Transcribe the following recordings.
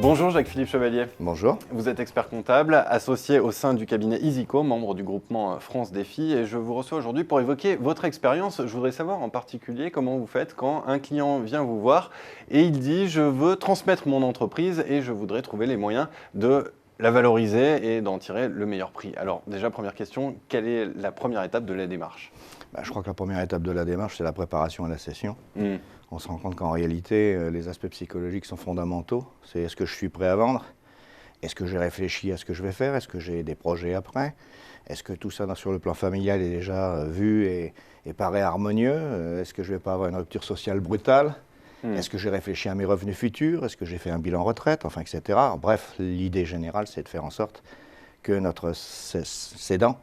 Bonjour Jacques-Philippe Chevalier. Bonjour. Vous êtes expert comptable, associé au sein du cabinet Easyco, membre du groupement France Défi, et je vous reçois aujourd'hui pour évoquer votre expérience. Je voudrais savoir en particulier comment vous faites quand un client vient vous voir et il dit « je veux transmettre mon entreprise et je voudrais trouver les moyens de la valoriser et d'en tirer le meilleur prix ». Alors déjà, première question, quelle est la première étape de la démarche ? Je crois que la première étape de la démarche, c'est la préparation à la session. On se rend compte qu'en réalité, les aspects psychologiques sont fondamentaux. C'est est-ce que je suis prêt à vendre ? Est-ce que j'ai réfléchi à ce que je vais faire ? Est-ce que j'ai des projets après ? Est-ce que tout ça sur le plan familial est déjà vu et paraît harmonieux ? Est-ce que je ne vais pas avoir une rupture sociale brutale ? Est-ce que j'ai réfléchi à mes revenus futurs ? Est-ce que j'ai fait un bilan retraite ? Enfin, etc. Bref, l'idée générale, c'est de faire en sorte que notre cédant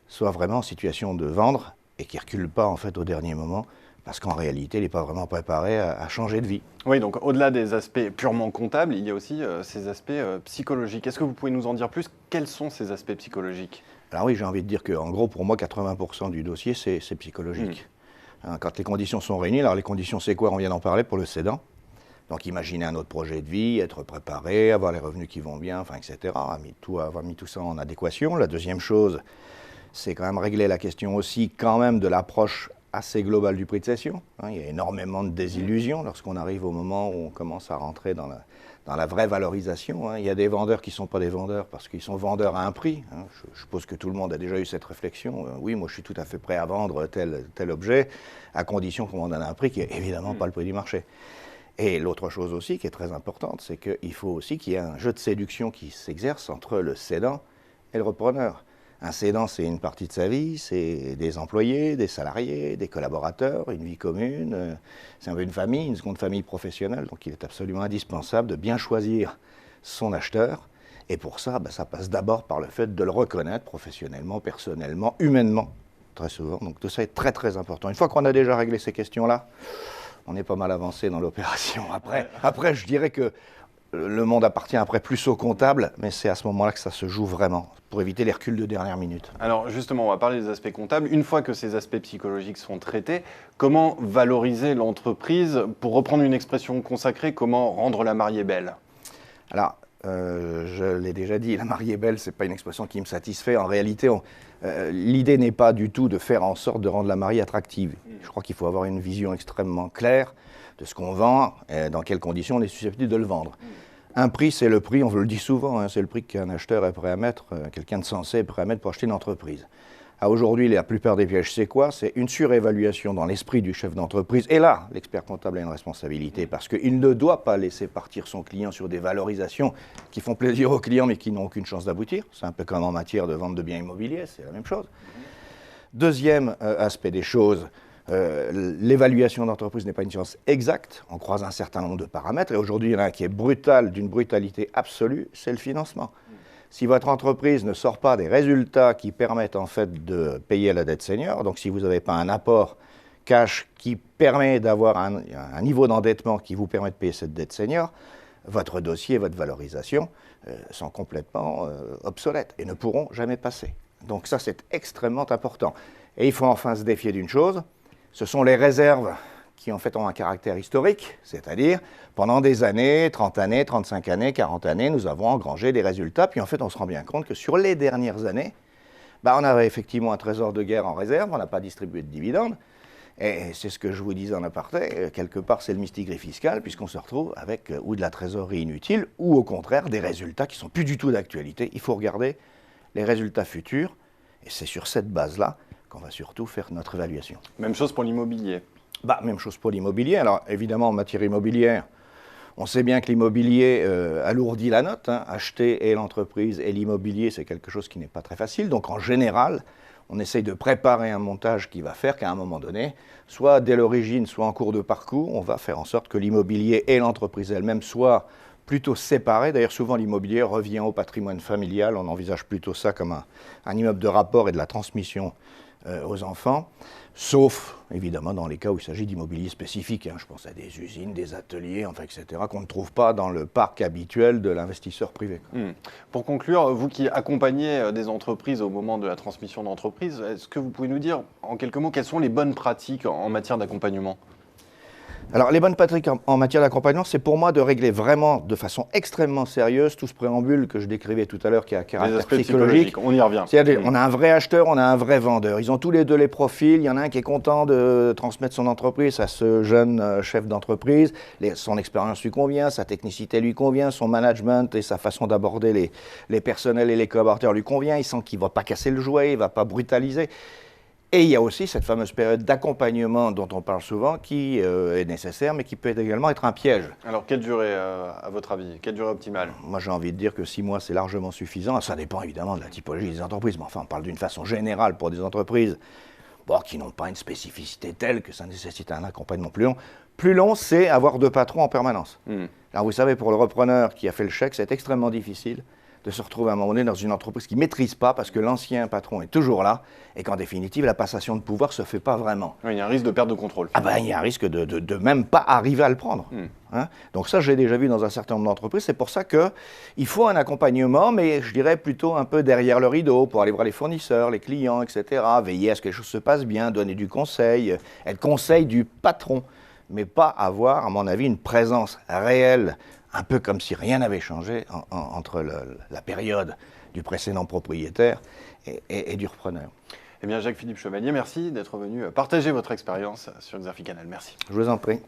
soit vraiment en situation de vendre et qui ne recule pas en fait au dernier moment, parce qu'en réalité, il n'est pas vraiment préparé à changer de vie. Oui, donc au-delà des aspects purement comptables, il y a aussi ces aspects psychologiques. Est-ce que vous pouvez nous en dire plus ? Quels sont ces aspects psychologiques ? Alors oui, j'ai envie de dire qu'en gros, pour moi, 80% du dossier, c'est psychologique. Quand les conditions sont réunies, alors les conditions, c'est quoi ? On vient d'en parler pour le cédant. Donc imaginer un autre projet de vie, être préparé, avoir les revenus qui vont bien, enfin, etc. Avoir mis tout ça en adéquation. La deuxième chose, c'est quand même régler la question aussi quand même de l'approche assez globale du prix de cession. Il y a énormément de désillusions lorsqu'on arrive au moment où on commence à rentrer dans la vraie valorisation. Il y a des vendeurs qui ne sont pas des vendeurs parce qu'ils sont vendeurs à un prix. Je suppose que tout le monde a déjà eu cette réflexion. Oui, moi je suis tout à fait prêt à vendre tel objet, à condition qu'on m'en donne un prix qui n'est évidemment pas le prix du marché. Et l'autre chose aussi qui est très importante, c'est qu'il faut aussi qu'il y ait un jeu de séduction qui s'exerce entre le cédant et le repreneur. Un cédant, c'est une partie de sa vie, c'est des employés, des salariés, des collaborateurs, une vie commune, c'est un peu une famille, une seconde famille professionnelle. Donc il est absolument indispensable de bien choisir son acheteur. Et pour ça, ça passe d'abord par le fait de le reconnaître professionnellement, personnellement, humainement, très souvent. Donc tout ça est très très important. Une fois qu'on a déjà réglé ces questions-là, on est pas mal avancé dans l'opération. Après, je dirais que le monde appartient après plus au comptable, mais c'est à ce moment-là que ça se joue vraiment, pour éviter les reculs de dernière minute. Alors justement, on va parler des aspects comptables. Une fois que ces aspects psychologiques sont traités, comment valoriser l'entreprise ? Pour reprendre une expression consacrée, comment rendre la mariée belle ? Alors, je l'ai déjà dit, la mariée belle, ce n'est pas une expression qui me satisfait. En réalité, l'idée n'est pas du tout de faire en sorte de rendre la mariée attractive. Je crois qu'il faut avoir une vision extrêmement claire de ce qu'on vend, et dans quelles conditions on est susceptible de le vendre. Un prix, c'est le prix, on le dit souvent, c'est le prix qu'un acheteur est prêt à mettre, quelqu'un de sensé est prêt à mettre pour acheter une entreprise. Aujourd'hui, la plupart des pièges, c'est quoi ? C'est une surévaluation dans l'esprit du chef d'entreprise. Et là, l'expert comptable a une responsabilité, parce qu'il ne doit pas laisser partir son client sur des valorisations qui font plaisir au client, mais qui n'ont aucune chance d'aboutir. C'est un peu comme en matière de vente de biens immobiliers, c'est la même chose. Deuxième aspect des choses, l'évaluation d'entreprise n'est pas une science exacte, on croise un certain nombre de paramètres, et aujourd'hui il y en a un qui est brutal, d'une brutalité absolue, c'est le financement. Si votre entreprise ne sort pas des résultats qui permettent en fait de payer la dette senior, donc si vous n'avez pas un apport cash qui permet d'avoir un niveau d'endettement qui vous permet de payer cette dette senior, votre dossier, votre valorisation sont complètement obsolètes et ne pourront jamais passer. Donc ça c'est extrêmement important. Et il faut enfin se défier d'une chose, ce sont les réserves qui en fait ont un caractère historique, c'est-à-dire pendant des années, 30 années, 35 années, 40 années, nous avons engrangé des résultats, puis en fait on se rend bien compte que sur les dernières années, on avait effectivement un trésor de guerre en réserve, on n'a pas distribué de dividendes, et c'est ce que je vous disais en aparté, quelque part c'est le mistigris fiscal, puisqu'on se retrouve avec ou de la trésorerie inutile, ou au contraire des résultats qui ne sont plus du tout d'actualité. Il faut regarder les résultats futurs, et c'est sur cette base-là qu'on va surtout faire notre évaluation. Même chose pour l'immobilier. Même chose pour l'immobilier. Alors évidemment, en matière immobilière, on sait bien que l'immobilier alourdit la note. Acheter et l'entreprise et l'immobilier, c'est quelque chose qui n'est pas très facile. Donc en général, on essaye de préparer un montage qui va faire qu'à un moment donné, soit dès l'origine, soit en cours de parcours, on va faire en sorte que l'immobilier et l'entreprise elle-même soient plutôt séparés. D'ailleurs, souvent, l'immobilier revient au patrimoine familial. On envisage plutôt ça comme un immeuble de rapport et de la transmission aux enfants, sauf évidemment dans les cas où il s'agit d'immobilier spécifique. Je pense à des usines, des ateliers, etc., qu'on ne trouve pas dans le parc habituel de l'investisseur privé. Pour conclure, vous qui accompagnez des entreprises au moment de la transmission d'entreprise, est-ce que vous pouvez nous dire en quelques mots quelles sont les bonnes pratiques en matière d'accompagnement ? Alors, les bonnes pratiques en matière d'accompagnement, c'est pour moi de régler vraiment de façon extrêmement sérieuse tout ce préambule que je décrivais tout à l'heure qui a caractère Les aspects psychologique. on y revient. C'est-à-dire, on a un vrai acheteur, on a un vrai vendeur. Ils ont tous les deux les profils. Il y en a un qui est content de transmettre son entreprise à ce jeune chef d'entreprise. Son expérience lui convient, sa technicité lui convient, son management et sa façon d'aborder les personnels et les collaborateurs lui convient. Il sent qu'il ne va pas casser le jouet, il ne va pas brutaliser. Et il y a aussi cette fameuse période d'accompagnement dont on parle souvent qui est nécessaire, mais qui peut également être un piège. Alors, quelle durée, à votre avis? Quelle durée optimale? Moi, j'ai envie de dire que 6 mois, c'est largement suffisant. Ça dépend évidemment de la typologie des entreprises. Mais enfin, on parle d'une façon générale pour des entreprises qui n'ont pas une spécificité telle que ça nécessite un accompagnement plus long. Plus long, c'est avoir 2 patrons en permanence. Alors, vous savez, pour le repreneur qui a fait le chèque, c'est extrêmement difficile de se retrouver à un moment donné dans une entreprise qui ne maîtrise pas parce que l'ancien patron est toujours là et qu'en définitive, la passation de pouvoir ne se fait pas vraiment. Oui, il y a un risque de perte de contrôle. Il y a un risque de même pas arriver à le prendre. Hein? Donc ça, j'ai déjà vu dans un certain nombre d'entreprises. C'est pour ça qu'il faut un accompagnement, mais je dirais plutôt un peu derrière le rideau pour aller voir les fournisseurs, les clients, etc. Veiller à ce que les choses se passent bien, donner du conseil, être conseil du patron, mais pas avoir, à mon avis, une présence réelle, un peu comme si rien n'avait changé entre la période du précédent propriétaire et du repreneur. Eh bien, Jacques-Philippe Chevalier, merci d'être venu partager votre expérience sur Xerfi Canal. Merci. Je vous en prie.